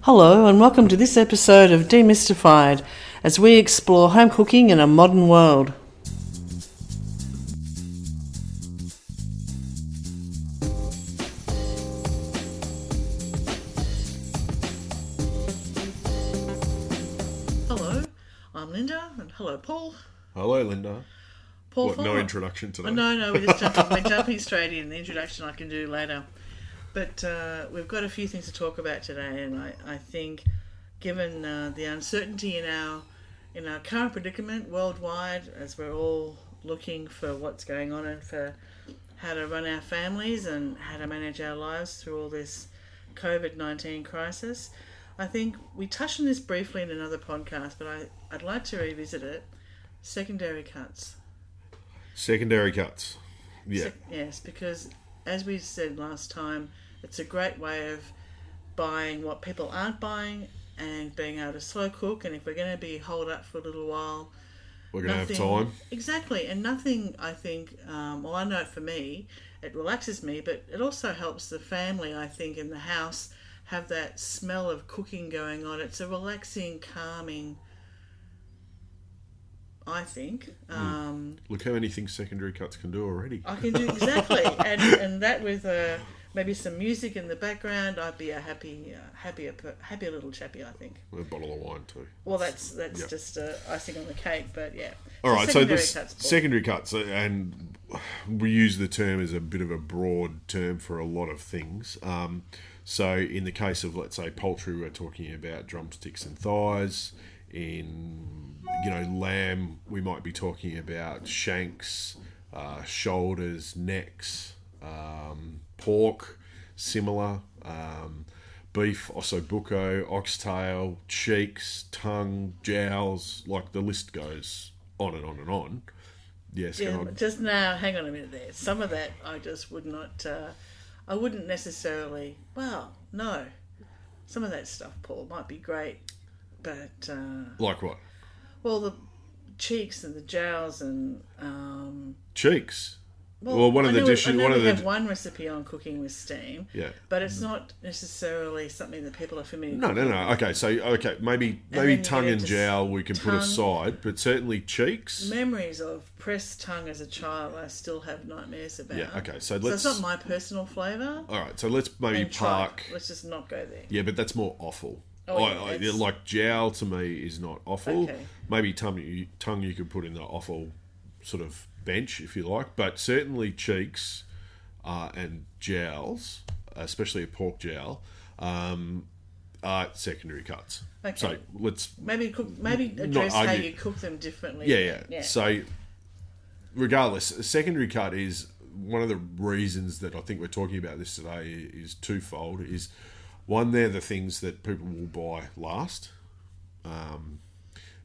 Hello and welcome to this episode of Demystified as we explore home cooking in a modern world. Hello, I'm Linda and hello Paul. Hello Linda. Paul, what, no introduction today? No, we're jumping straight in. The introduction I can do later. But we've got a few things to talk about today, and I think, given the uncertainty in our current predicament worldwide, as we're all looking for what's going on and for how to run our families and how to manage our lives through all this COVID-19 crisis, I think we touched on this briefly in another podcast, but I'd like to revisit it. Secondary cuts. Secondary cuts. Yeah. Yes, because as we said last time, it's a great way of buying what people aren't buying and being able to slow cook. And if we're going to be holed up for a little while, we're going to have time. Exactly. And nothing, I think, well, I know for me, it relaxes me, but it also helps the family, I think, in the house have that smell of cooking going on. It's a relaxing, calming, I think. Look how many things secondary cuts can do already. I can do exactly. and that with maybe some music in the background, I'd be a happier little chappie, I think. A bottle of wine too. Well, that's just icing on the cake, but yeah. All right, so this secondary cuts, and we use the term as a bit of a broad term for a lot of things. So in the case of, let's say, poultry, we're talking about drumsticks and thighs. In, lamb, we might be talking about shanks, shoulders, necks. Pork, similar. Beef, ossobuco, oxtail, cheeks, tongue, jowls, like the list goes on and on and on. Yes, yeah, just now, hang on a minute there. Some of that I just would not, I wouldn't necessarily, well, no. Some of that stuff, Paul, might be great, but... like what? Well, the cheeks and the jowls and... Cheeks? Well, one of the dishes. I know we have one recipe on cooking with steam. Yeah, but it's not necessarily something that people are familiar. No. Okay, maybe tongue and jowl we can put aside, but certainly cheeks. Memories of pressed tongue as a child, I still have nightmares about. Yeah. Okay. So it's not my personal flavour. All right. So let's maybe park. Let's just not go there. Yeah, but that's more offal. Oh, like jowl to me is not offal. Okay. Maybe tongue you could put in the offal sort of bench if you like, but certainly cheeks and jowls, especially a pork jowl, are secondary cuts. Okay. So let's maybe address how you cook them differently. Yeah. So regardless, a secondary cut is one of the reasons that I think we're talking about this today is twofold. Is one, they're the things that people will buy last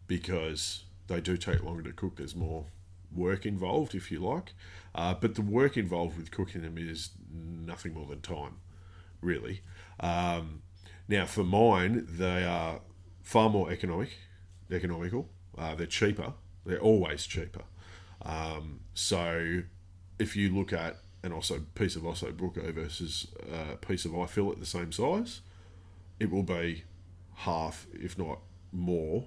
because they do take longer to cook. There's more work involved, if you like, but the work involved with cooking them is nothing more than time, really. Now for mine, they are far more economical. They're cheaper. They're always cheaper. So if you look at piece of ossobuco versus a piece of eye fillet the same size, it will be half, if not more,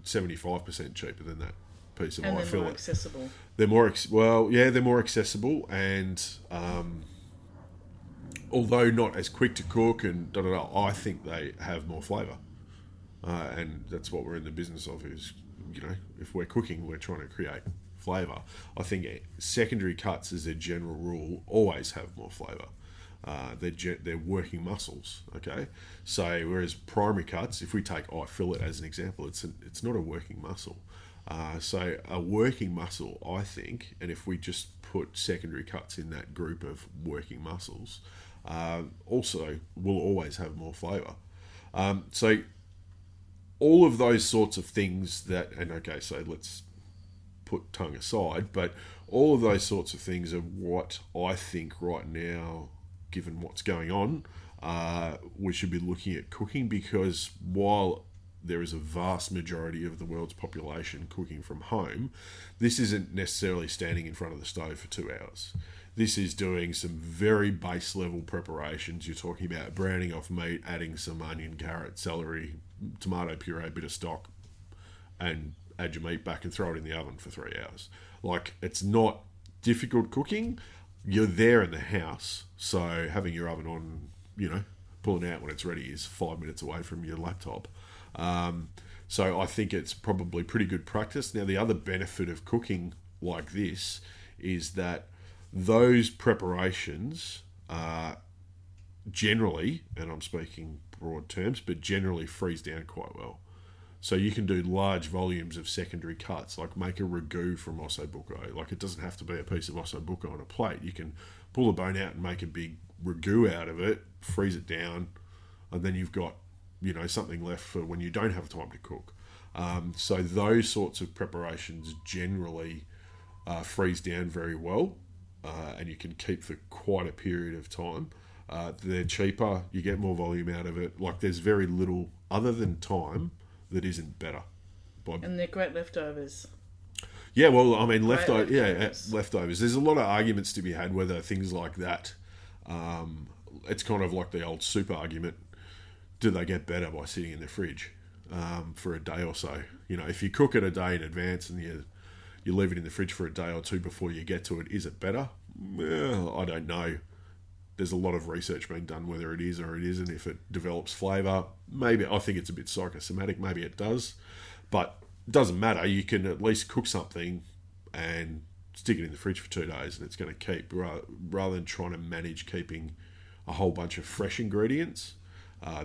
75% cheaper than that piece of eye fillet. More accessible. They're more accessible, and although not as quick to cook and I think they have more flavour, and that's what we're in the business of. Is if we're cooking, we're trying to create flavour. I think secondary cuts, as a general rule, always have more flavour. They're working muscles. Okay, so whereas primary cuts, if we take eye fillet as an example, it's not a working muscle. So a working muscle, I think, and if we just put secondary cuts in that group of working muscles, also will always have more flavour. So all of those sorts of things so let's put tongue aside, but all of those sorts of things are what I think right now, given what's going on, we should be looking at cooking, because while there is a vast majority of the world's population cooking from home, this isn't necessarily standing in front of the stove for 2 hours. This is doing some very base level preparations. You're talking about browning off meat, adding some onion, carrot, celery, tomato puree, bit of stock, and add your meat back and throw it in the oven for 3 hours. Like, it's not difficult cooking. You're there in the house, so having your oven on, pulling out when it's ready is 5 minutes away from your laptop. So I think it's probably pretty good practice. Now, the other benefit of cooking like this is that those preparations generally, and I'm speaking broad terms, but generally freeze down quite well. So you can do large volumes of secondary cuts, like make a ragu from ossobuco. Like, it doesn't have to be a piece of ossobuco on a plate. You can pull the bone out and make a big ragu out of it, freeze it down, and then you've got, something left for when you don't have time to cook. So those sorts of preparations generally freeze down very well, and you can keep for quite a period of time. They're cheaper, you get more volume out of it. Like, there's very little, other than time, that isn't better. And they're great leftovers. Yeah, well, I mean, leftovers. There's a lot of arguments to be had whether things like that, it's kind of like the old soup argument. Do they get better by sitting in the fridge for a day or so? If you cook it a day in advance and you leave it in the fridge for a day or two before you get to it, is it better? Well, I don't know. There's a lot of research being done whether it is or it isn't. If it develops flavour, maybe. I think it's a bit psychosomatic. Maybe it does. But it doesn't matter. You can at least cook something and stick it in the fridge for 2 days and it's going to keep, rather than trying to manage keeping a whole bunch of fresh ingredients.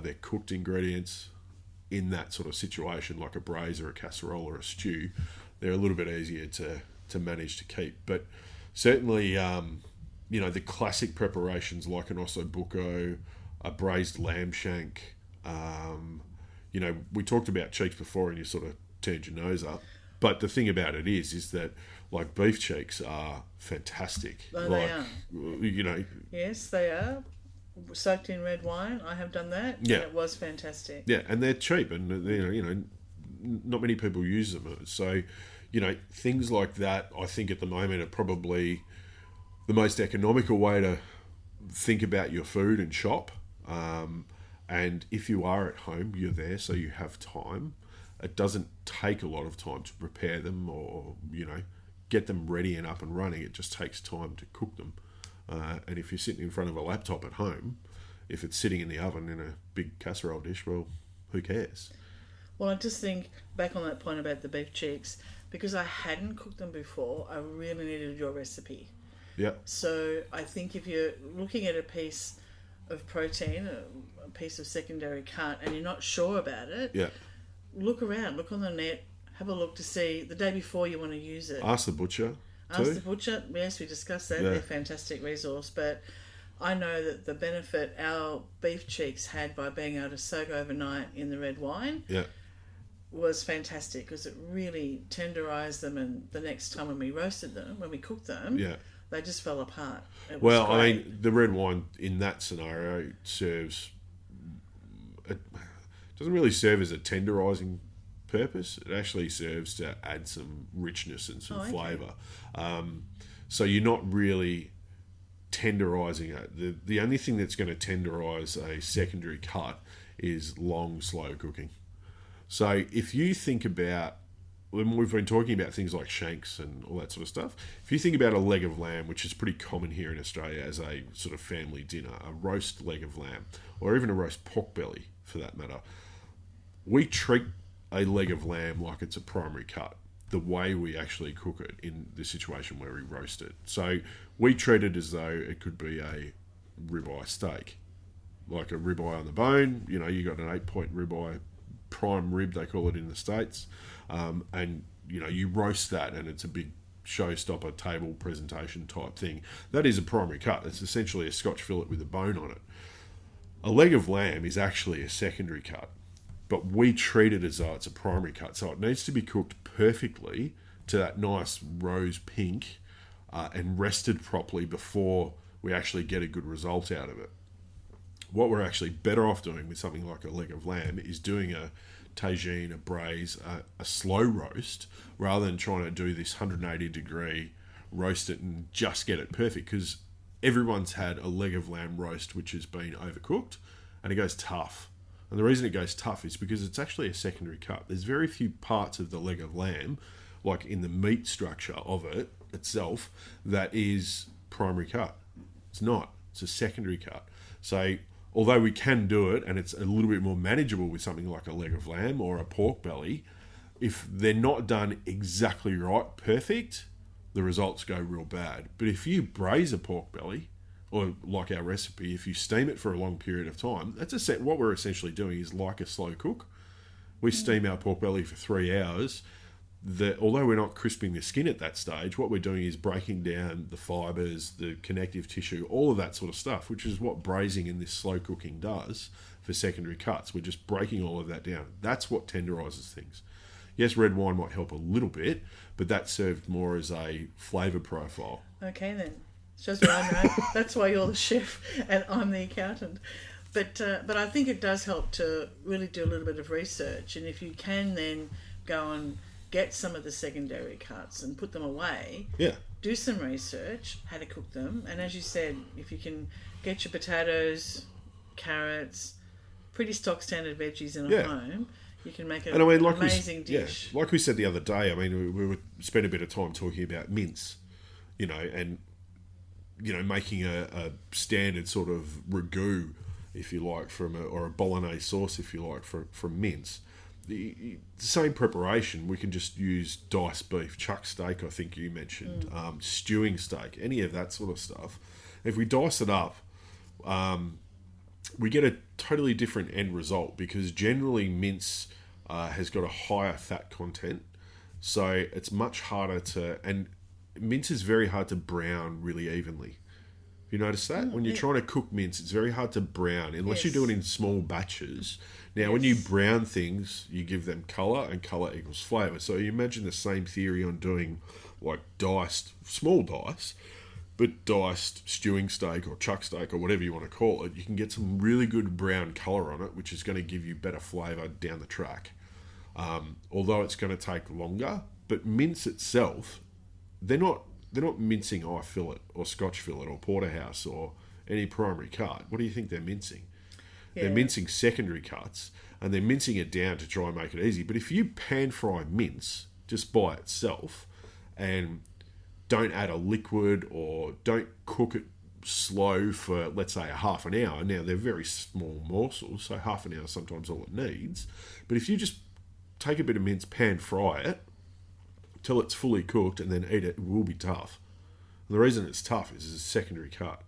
They're cooked ingredients in that sort of situation, like a braise or a casserole or a stew. They're a little bit easier to manage to keep. But certainly, the classic preparations like an ossobuco, a braised lamb shank. We talked about cheeks before and you sort of turned your nose up. But the thing about it is that, like, beef cheeks are fantastic. Oh, like, they are. Yes, they are. Soaked in red wine. I have done that. Yeah. And it was fantastic. Yeah, and they're cheap and, not many people use them. So, things like that, I think at the moment are probably the most economical way to think about your food and shop. And if you are at home, you're there, so you have time. It doesn't take a lot of time to prepare them or, get them ready and up and running. It just takes time to cook them. And if you're sitting in front of a laptop at home, if it's sitting in the oven in a big casserole dish, well, who cares? Well, I just think, back on that point about the beef cheeks, because I hadn't cooked them before, I really needed your recipe. Yeah. So I think if you're looking at a piece of protein, a piece of secondary cut, and you're not sure about it, yeah, look around, look on the net, have a look to see the day before you want to use it. Ask the butcher. Ask the butcher. Yes, we discussed that. Yeah. They're a fantastic resource. But I know that the benefit our beef cheeks had by being able to soak overnight in the red wine was fantastic, because it really tenderised them, and the next time when we roasted them, when we cooked them, they just fell apart. Well, I mean, the red wine in that scenario serves... It doesn't really serve as a tenderising purpose. It actually serves to add some richness and some flavour. So you're not really tenderising it. The only thing that's going to tenderise a secondary cut is long, slow cooking. So if you think about, when we've been talking about things like shanks and all that sort of stuff, if you think about a leg of lamb, which is pretty common here in Australia as a sort of family dinner, a roast leg of lamb, or even a roast pork belly for that matter, we treat a leg of lamb like it's a primary cut, the way we actually cook it in the situation where we roast it. So we treat it as though it could be a ribeye steak, like a ribeye on the bone. You got an 8-point ribeye, prime rib they call it in the States, and you roast that and it's a big showstopper table presentation type thing. That is a primary cut. It's essentially a Scotch fillet with a bone on it. A leg of lamb is actually a secondary cut, but we treat it as though it's a primary cut. So it needs to be cooked perfectly to that nice rose pink and rested properly before we actually get a good result out of it. What we're actually better off doing with something like a leg of lamb is doing a tagine, a braise, a slow roast, rather than trying to do this 180 degree roast it and just get it perfect, because everyone's had a leg of lamb roast which has been overcooked and it goes tough. And the reason it goes tough is because it's actually a secondary cut. There's very few parts of the leg of lamb, like in the meat structure of it itself, that is primary cut. It's not. It's a secondary cut. So although we can do it, and it's a little bit more manageable with something like a leg of lamb or a pork belly, if they're not done exactly right, perfect, the results go real bad. But if you braise a pork belly, or like our recipe, if you steam it for a long period of time, that's what we're essentially doing is like a slow cook. We steam our pork belly for 3 hours. Although we're not crisping the skin at that stage, what we're doing is breaking down the fibres, the connective tissue, all of that sort of stuff, which is what braising in this slow cooking does for secondary cuts. We're just breaking all of that down. That's what tenderises things. Yes, red wine might help a little bit, but that's served more as a flavour profile. Okay then. Shows what I know. That's why you're the chef and I'm the accountant. But I think it does help to really do a little bit of research, and if you can then go and get some of the secondary cuts and put them away. Yeah. Do some research, how to cook them, and as you said, if you can get your potatoes, carrots, pretty stock standard veggies in a home, you can make an amazing dish. Yeah, like we said the other day, I mean, we spent a bit of time talking about mince, and making a standard sort of ragu, if you like, or a bolognese sauce, if you like, from mince. The same preparation, we can just use diced beef, chuck steak, I think you mentioned, stewing steak, any of that sort of stuff. If we dice it up, we get a totally different end result, because generally mince has got a higher fat content, so it's much harder and mince is very hard to brown really evenly. Have you noticed that? When you're trying to cook mince, it's very hard to brown, unless you do it in small batches. Now, when you brown things, you give them colour, and colour equals flavour. So you imagine the same theory on doing like small dice, but diced stewing steak or chuck steak or whatever you want to call it. You can get some really good brown colour on it, which is going to give you better flavour down the track. Although it's going to take longer, but mince itself, they're not mincing eye fillet or Scotch fillet or porterhouse or any primary cut. What do you think they're mincing? Yeah. They're mincing secondary cuts, and they're mincing it down to try and make it easy. But if you pan fry mince just by itself and don't add a liquid or don't cook it slow for, let's say, a half an hour. Now, they're very small morsels, so half an hour is sometimes all it needs. But if you just take a bit of mince, pan fry it till it's fully cooked, and then eat it, it will be tough. And the reason it's tough is it's a secondary cut.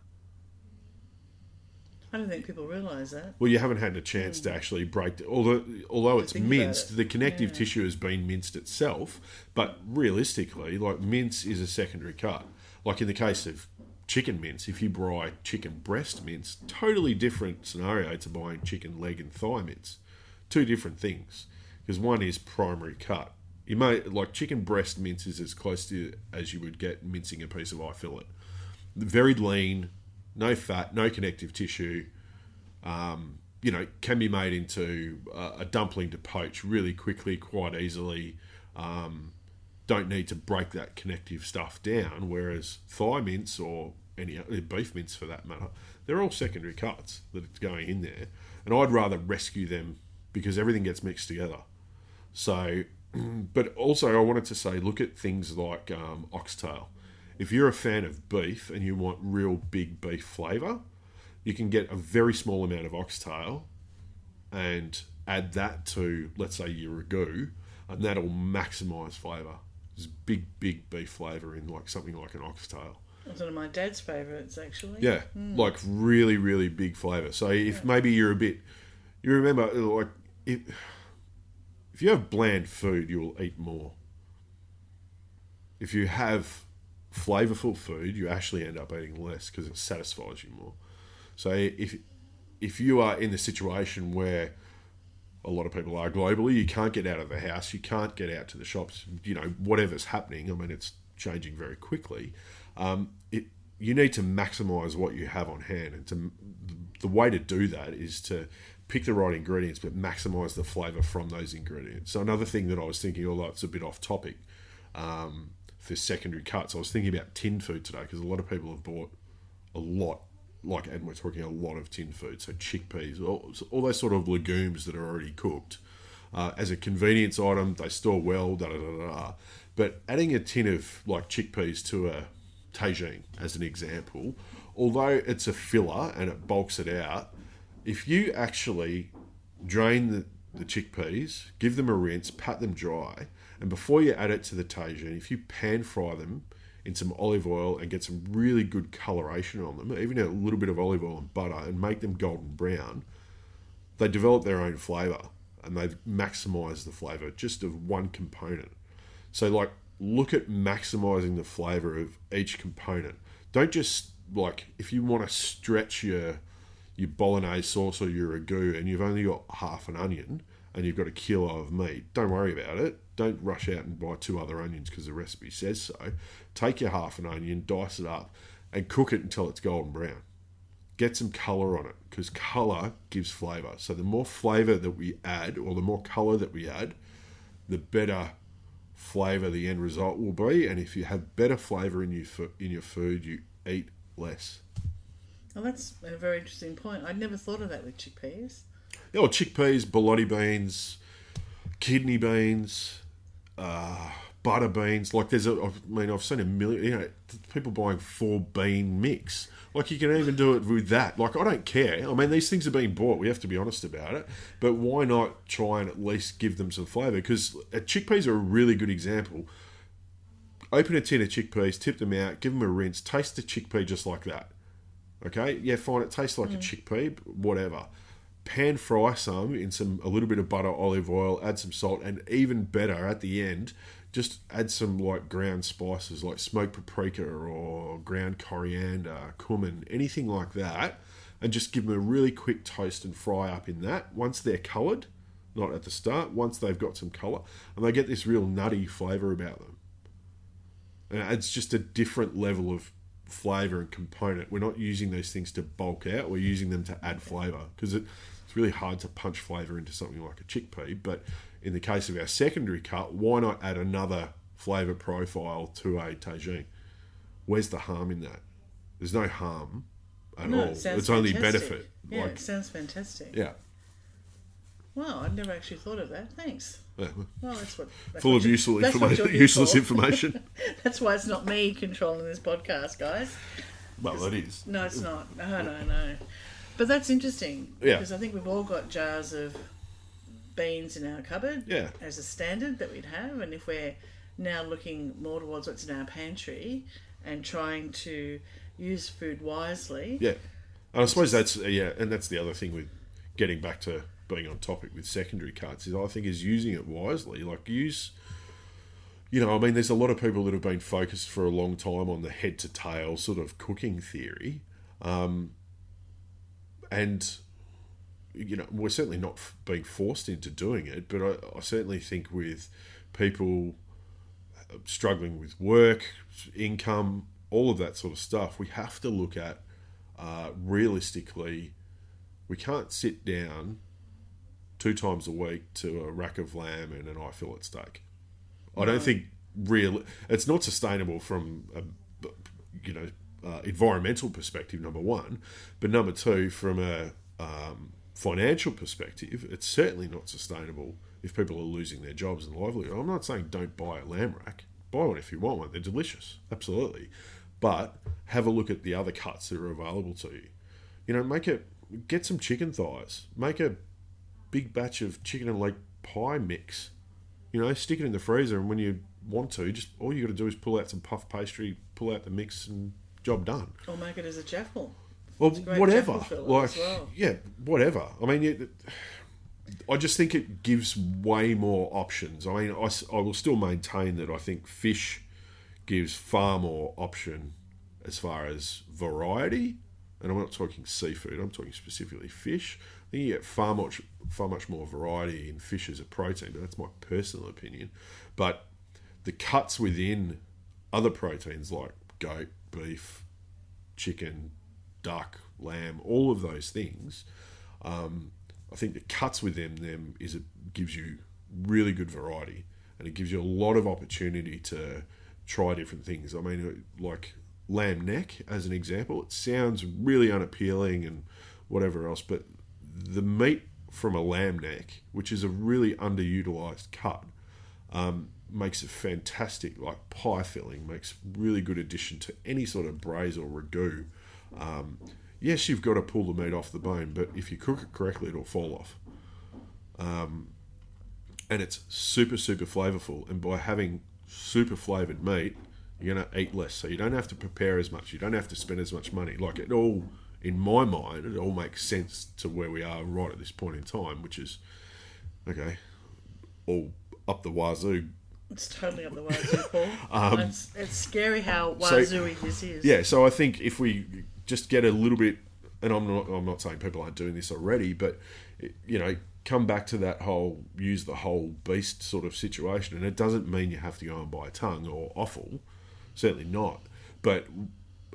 I don't think people realise that. Well, you haven't had a chance to actually break it. Although it's minced, the connective tissue has been minced itself. But realistically, like, mince is a secondary cut. Like in the case of chicken mince, if you buy chicken breast mince, totally different scenario to buying chicken leg and thigh mince. Two different things. Because one is primary cut. You may, like, chicken breast mince is as close to as you would get mincing a piece of eye fillet. Very lean, no fat, no connective tissue. Can be made into a dumpling to poach really quickly, quite easily. Don't need to break that connective stuff down. Whereas thigh mince or any beef mince for that matter, they're all secondary cuts that it's going in there. And I'd rather rescue them because everything gets mixed together. So, but also I wanted to say, look at things like oxtail. If you're a fan of beef and you want real big beef flavour, you can get a very small amount of oxtail and add that to, let's say, your ragu, and that'll maximise flavour. There's big beef flavour in like something like an oxtail. It's one of my dad's favourites, actually. Yeah, like really, really big flavour. So if maybe you're a bit... You remember, like, if you have bland food, you will eat more. If you have flavourful food, you actually end up eating less because it satisfies you more. So if you are in the situation where a lot of people are globally, you can't get out of the house, you can't get out to the shops, whatever's happening, I mean, it's changing very quickly. You need to maximise what you have on hand. And the way to do that is to pick the right ingredients, but maximise the flavour from those ingredients. So another thing that I was thinking, although it's a bit off topic, for secondary cuts, I was thinking about tin food today because a lot of people have bought a lot, and we're talking a lot of tin food, so chickpeas, all those sort of legumes that are already cooked. As a convenience item, they store well, But adding a tin of like chickpeas to a tagine, as an example, although it's a filler and it bulks it out, if you actually drain the chickpeas, give them a rinse, pat them dry, and before you add it to the tagine, if you pan fry them in some olive oil and get some really good coloration on them, even a little bit of olive oil and butter, and make them golden brown, they develop their own flavour and they've maximised the flavour just of one component. So like, look at maximising the flavour of each component. Don't just, like, if you want to stretch your bolognese sauce or your ragu and you've only got half an onion and you've got a kilo of meat, don't worry about it. Don't rush out and buy 2 other onions because the recipe says so. Take your half an onion, dice it up, and cook it until it's golden brown. Get some colour on it, because colour gives flavour. So the more flavour that we add, or the more colour that we add, the better flavour the end result will be. And if you have better flavour in your food, you eat less. Well, that's a very interesting point. I'd never thought of that with chickpeas. Yeah, well, chickpeas, bologna beans, kidney beans, butter beans. Like I've seen a million, people buying 4 bean mix. Like, you can even do it with that. Like, I don't care. I mean, these things are being bought. We have to be honest about it. But why not try and at least give them some flavour? Because chickpeas are a really good example. Open a tin of chickpeas, tip them out, give them a rinse, taste the chickpea just like that. Okay? Yeah, fine. It tastes like a chickpea, whatever. Pan fry some in a little bit of butter, olive oil, add some salt, and even better at the end, just add some like ground spices like smoked paprika or ground coriander, cumin, anything like that, and just give them a really quick toast and fry up in that. Once they're coloured, not at the start, once they've got some colour, and they get this real nutty flavour about them. And it's just a different level of flavour and component. We're not using those things to bulk out, we're using them to add flavour, because it's really hard to punch flavour into something like a chickpea. But in the case of our secondary cut, why not add another flavour profile to a tagine? Where's the harm in that? There's no harm at all. It's only benefit. Yeah, it sounds fantastic. Yeah. Wow, I'd never actually thought of that. Thanks. Yeah. Well, that's full of useless information. That's why it's not me controlling this podcast, guys. Well, it is. No, it's not. No. But that's interesting. Yeah. Because I think we've all got jars of beans in our cupboard as a standard that we'd have. And if we're now looking more towards what's in our pantry and trying to use food wisely. Yeah. And I suppose that's the other thing with getting back to being on topic with secondary cuts is using it wisely. Like, there's a lot of people that have been focused for a long time on the head to tail sort of cooking theory. And we're certainly not being forced into doing it, but I certainly think with people struggling with work, income, all of that sort of stuff, we have to look at realistically, we can't sit down 2 times a week to a rack of lamb and an eye fillet steak. I don't think it's not sustainable from environmental perspective, number one, but number two, from a financial perspective, it's certainly not sustainable if people are losing their jobs and livelihood. I'm not saying don't buy a lamb rack. Buy one if you want one. They're delicious, absolutely. But have a look at the other cuts that are available to you. Get some chicken thighs. Make a big batch of chicken and leg pie mix. Stick it in the freezer, and when you want to, just all you got to do is pull out some puff pastry, pull out the mix, and job done. Or make it as a jaffle. Well, whatever. Whatever. I mean, I just think it gives way more options. I mean, I will still maintain that I think fish gives far more option as far as variety, and I'm not talking seafood. I'm talking specifically fish. I think you get far much more variety in fish as a protein, but that's my personal opinion. But the cuts within other proteins like goat, beef, chicken, duck, lamb, all of those things, I think the cuts within them gives you really good variety, and it gives you a lot of opportunity to try different things. I mean, like lamb neck as an example. It sounds really unappealing and whatever else, but the meat from a lamb neck, which is a really underutilized cut, makes a fantastic like pie filling, makes really good addition to any sort of braise or ragu. Yes, you've got to pull the meat off the bone, but if you cook it correctly, it'll fall off. And it's super, super flavorful. And by having super flavored meat, you're going to eat less. So you don't have to prepare as much. You don't have to spend as much money. Like it all, in my mind, it all makes sense to where we are right at this point in time, which is, okay, all up the wazoo. It's totally up the wazoo, Paul. It's scary how wazooey this is. Yeah, so I think if we just get a little bit, and I'm not saying people aren't doing this already, but you know, come back to that whole use the whole beast sort of situation, and it doesn't mean you have to go and buy a tongue or offal, certainly not. But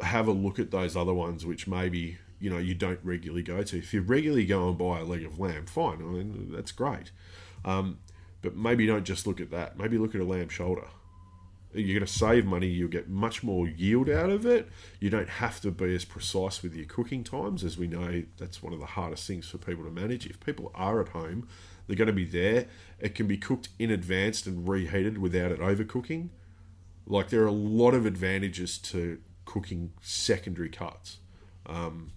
have a look at those other ones which maybe you don't regularly go to. If you regularly go and buy a leg of lamb, fine. I mean that's great. But maybe don't just look at that. Maybe look at a lamb shoulder. You're going to save money. You'll get much more yield out of it. You don't have to be as precise with your cooking times. As we know, that's one of the hardest things for people to manage. If people are at home, they're going to be there. It can be cooked in advance and reheated without it overcooking. Like there are a lot of advantages to cooking secondary cuts. And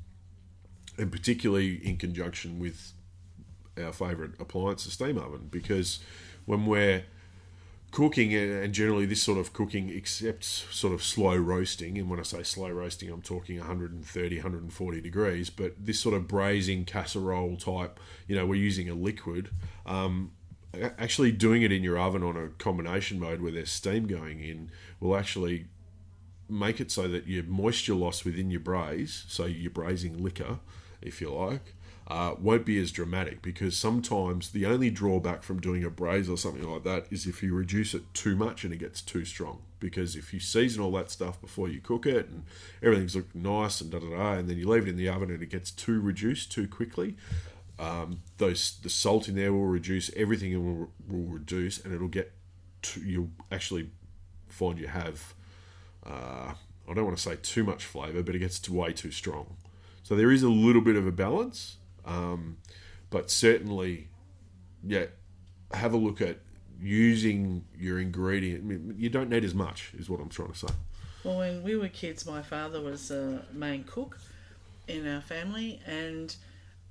particularly in conjunction with our favourite appliance, the steam oven, because when we're cooking, and generally this sort of cooking accepts sort of slow roasting, and when I say slow roasting, I'm talking 130, 140 degrees, but this sort of braising casserole type, we're using a liquid, actually doing it in your oven on a combination mode where there's steam going in will actually make it so that your moisture loss within your braise, so your braising liquor, if you like, won't be as dramatic, because sometimes the only drawback from doing a braise or something like that is if you reduce it too much and it gets too strong. Because if you season all that stuff before you cook it and everything's looking nice and and then you leave it in the oven and it gets too reduced too quickly, the salt in there will reduce, everything will reduce, and it'll get you'll actually find you have I don't want to say too much flavour, but it gets way too strong. So there is a little bit of a balance, but certainly, have a look at using your ingredient. I mean, you don't need as much, is what I'm trying to say. Well, when we were kids, my father was a main cook in our family, and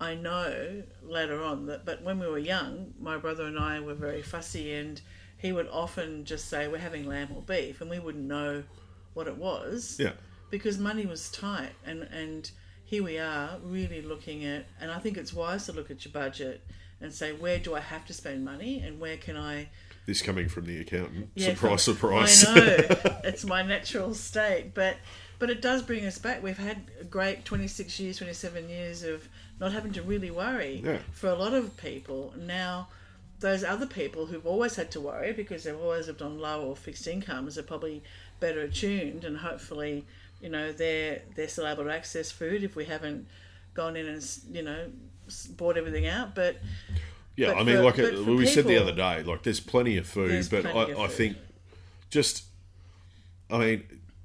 I know later on but when we were young, my brother and I were very fussy, and he would often just say, we're having lamb or beef, and we wouldn't know what it was, because money was tight, and here we are really looking at, and I think it's wise to look at your budget and say, where do I have to spend money, and where can I... This coming from the accountant. Yeah, surprise. I know. It's my natural state. But it does bring us back. We've had a great 26 years, 27 years of not having to really worry for a lot of people. Now, those other people who've always had to worry because they've always lived on low or fixed incomes are probably better attuned, and hopefully... they're still able to access food if we haven't gone in and, bought everying out. But we said the other day, like there's plenty of food, but I think just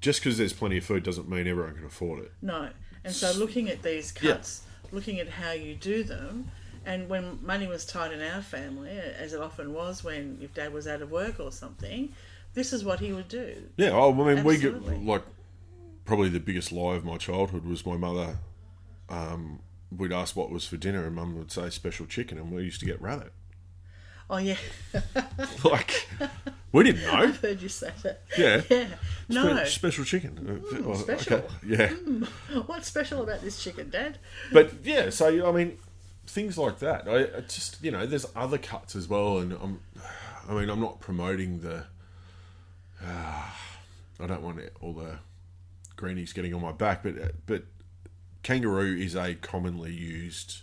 because there's plenty of food doesn't mean everyone can afford it. No. And so looking at these cuts, looking at how you do them, and when money was tight in our family, as it often was when if Dad was out of work or something, this is what he would do. Yeah, Absolutely. Probably the biggest lie of my childhood was my mother. We'd ask what was for dinner, and Mum would say special chicken, and we used to get rabbit. Oh yeah, we didn't know. I've heard you say that. Yeah. No, special chicken. Special. Okay. Yeah. What's special about this chicken, Dad? But so things like that. I just there's other cuts as well, and I'm not promoting the. I don't want all the greenies getting on my back, but kangaroo is a commonly used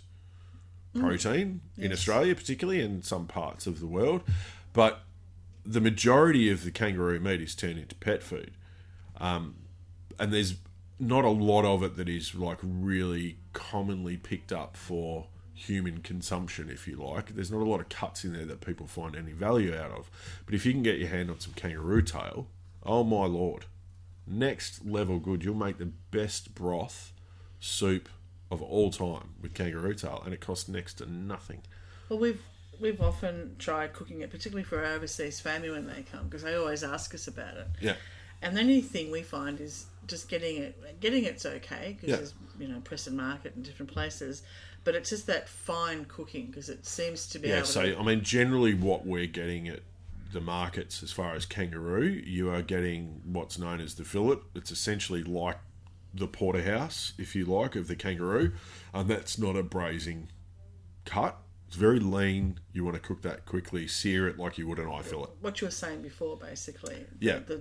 protein in Australia, particularly in some parts of the world, but the majority of the kangaroo meat is turned into pet food, and there's not a lot of it that is really commonly picked up for human consumption, if you like. There's not a lot of cuts in there that people find any value out of, but if you can get your hand on some kangaroo tail, Oh my Lord. Next level good. You'll make the best broth soup of all time with kangaroo tail, and it costs next to nothing. Well, we've often tried cooking it, particularly for our overseas family when they come, because they always ask us about it. Yeah. And the only thing we find is just getting it. Getting it's okay because Yeah. there's Preston Market in different places, but it's just that fine cooking because it seems to be able So to. I mean, generally, what we're getting at the markets as far as kangaroo, you are getting what's known as the fillet. It's essentially like the porterhouse, if you like, of the kangaroo, and that's not a braising cut. It's very lean. You want to cook that quickly, sear it like you would an eye fillet. What you were saying before, basically. Yeah. The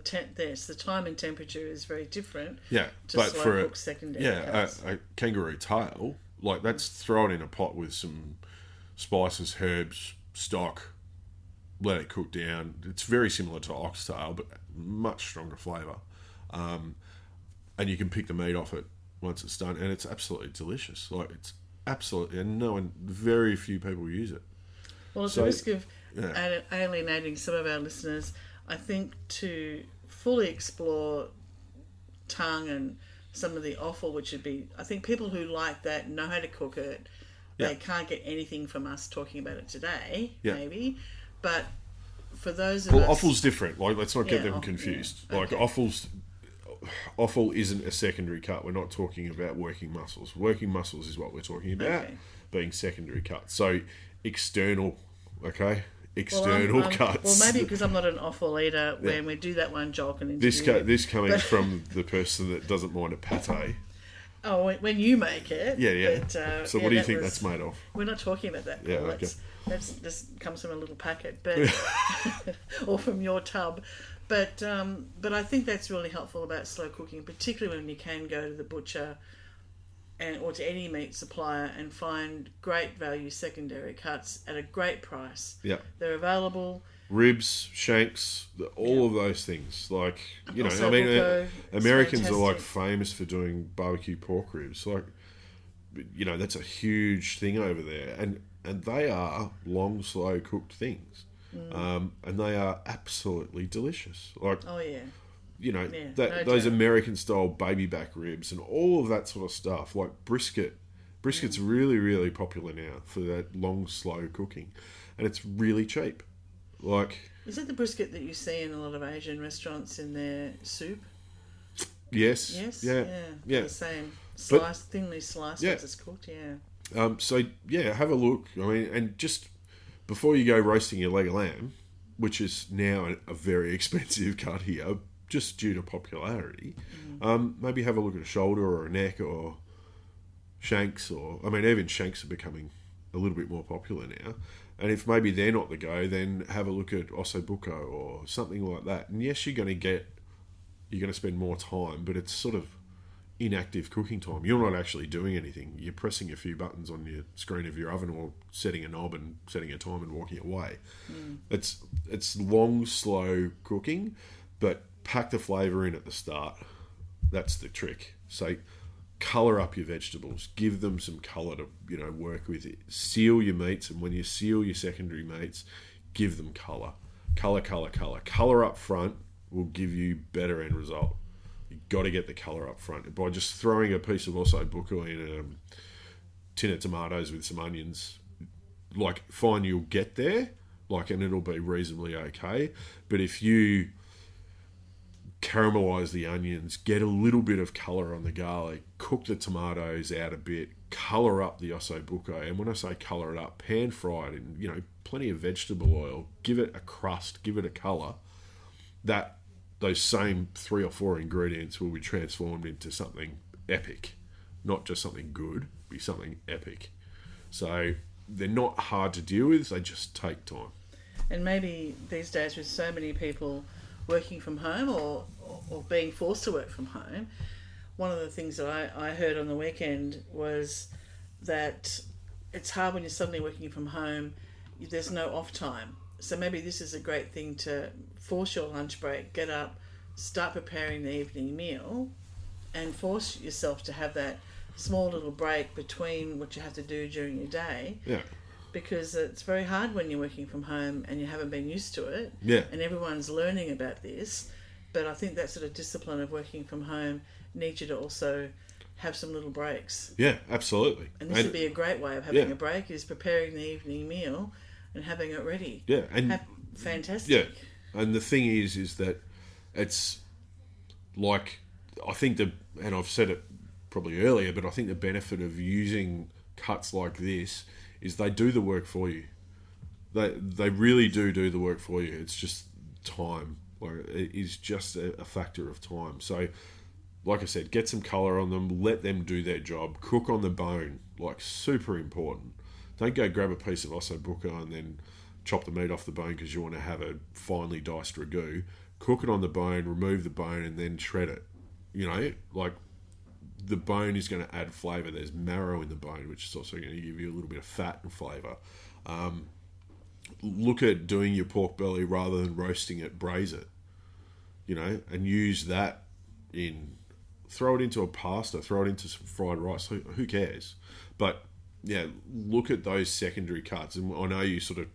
time and temperature is very different. Yeah, To but slow for cook secondary. a kangaroo tail, like that's throw it in a pot with some spices, herbs, stock, let it cook down. It's very similar to oxtail, but much stronger flavour. And you can pick the meat off it once it's done, and it's absolutely delicious. Like it's absolutely, and very few people use it. Well, at the risk of alienating some of our listeners, I think to fully explore tongue and some of the offal, which would be, I think people who like that know how to cook it. They can't get anything from us talking about it today, maybe. But for those of us... Well, offal's different. Like, let's not get them confused. Yeah. Like, offal isn't a secondary cut. We're not talking about working muscles. Working muscles is what we're talking about, being secondary cuts. So, external, external cuts. Well, maybe because I'm not an offal eater, when we do that one, Joel can This interview coming from the person that doesn't mind a pate. Oh, when you make it. Yeah. But, so what do you think that's made of? We're not talking about that, Paul. Yeah, okay. That's just comes from a little packet, but or from your tub. But I think that's really helpful about slow cooking, particularly when you can go to the butcher or to any meat supplier and find great value secondary cuts at a great price. Yeah. They're available. Ribs, shanks, all of those things. Like, Also, I mean, bucco, Americans are like fantastic. famous for doing barbecue pork ribs. Like, that's a huge thing over there. And they are long, slow cooked things. And they are absolutely delicious. Like, Oh, yeah. those doubt. American style baby back ribs and all of that sort of stuff. Like brisket. Brisket's really, really popular now for that long, slow cooking. And it's really cheap. Like, Is it the brisket that you see in a lot of Asian restaurants in their soup? yes. Yes? Yeah. The same. Thinly sliced once it's cooked, Have a look. I mean, and just before you go roasting your leg of lamb, which is now a very expensive cut here, just due to popularity, maybe have a look at a shoulder or a neck or shanks, even shanks are becoming a little bit more popular now. And if maybe they're not the go, then have a look at ossobuco or something like that. And yes, you're going to spend more time, but it's sort of inactive cooking time. You're not actually doing anything. You're pressing a few buttons on your screen of your oven or setting a knob and setting a time and walking away. It's long, slow cooking, but pack the flavour in at the start. That's the trick. So colour up your vegetables. Give them some colour to work with it. Seal your meats, and when you seal your secondary meats, give them colour. Colour up front will give you better end result. You've got to get the colour up front. By just throwing a piece of ossobuco in a tin of tomatoes with some onions, fine, you'll get there, and it'll be reasonably okay. But if you caramelise the onions, get a little bit of colour on the garlic, cook the tomatoes out a bit, colour up the ossobuco, and when I say colour it up, pan fry it in plenty of vegetable oil, give it a crust, give it a colour, those same 3 or 4 ingredients will be transformed into something epic. Not just something good, be something epic. So they're not hard to deal with, they just take time. And maybe these days with so many people working from home or being forced to work from home, one of the things that I heard on the weekend was that it's hard when you're suddenly working from home, there's no off time. So maybe this is a great thing to force your lunch break, get up, start preparing the evening meal, and force yourself to have that small little break between what you have to do during your day. Yeah. Because it's very hard when you're working from home and you haven't been used to it. Yeah. And everyone's learning about this. But I think that sort of discipline of working from home needs you to also have some little breaks. Yeah, absolutely. And this would be a great way of having a break, is preparing the evening meal and having it ready. Yeah, and fantastic. Yeah, and the thing is that it's like, I think and I've said it probably earlier, but I think the benefit of using cuts like this is they do the work for you. They really do the work for you. It's just time. Like, it is just a factor of time. So, like I said, get some colour on them, let them do their job, cook on the bone, like, super important. Don't go grab a piece of osso buco and then chop the meat off the bone because you want to have a finely diced ragu. Cook it on the bone, remove the bone, and then shred it. You know, like, the bone is going to add flavour. There's marrow in the bone, which is also going to give you a little bit of fat and flavour. Look at doing your pork belly rather than roasting it, braise it, you know, and use that throw it into a pasta, throw it into some fried rice, who cares? But yeah, look at those secondary cuts. And I know you sort of,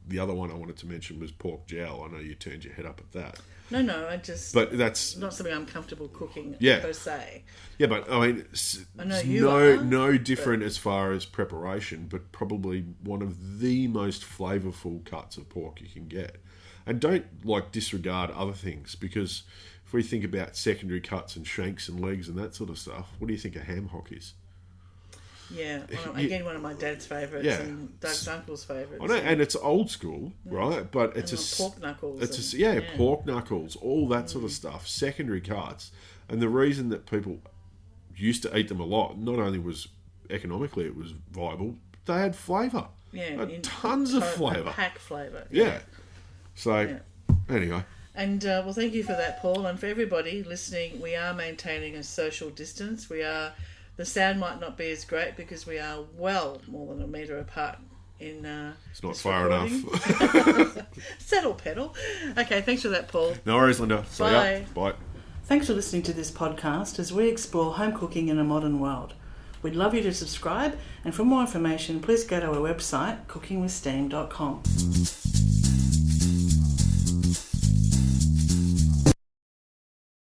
the other one I wanted to mention was pork jowl. I know you turned your head up at that. No, but that's not something I'm comfortable cooking per se. Yeah, but I mean, I know no different as far as preparation, but probably one of the most flavourful cuts of pork you can get. And don't disregard other things, because if we think about secondary cuts and shanks and legs and that sort of stuff, what do you think a ham hock is? Yeah, again, one of my dad's favourites and Doug's uncle's favourites. I know, and it's old school, right? But it's pork knuckles. Pork knuckles, all that sort of stuff, secondary cuts. And the reason that people used to eat them a lot, not only was economically it was viable, they had flavour. Yeah, tons of flavour. Pack flavour. Yeah. So, anyway. And, well, thank you for that, Paul. And for everybody listening, we are maintaining a social distance. The sound might not be as great because we are well more than a metre apart in it's not far enough. Settle pedal. Okay, thanks for that, Paul. No worries, Linda. See ya. Bye. Thanks for listening to this podcast as we explore home cooking in a modern world. We'd love you to subscribe, and for more information, please go to our website, cookingwithsteam.com.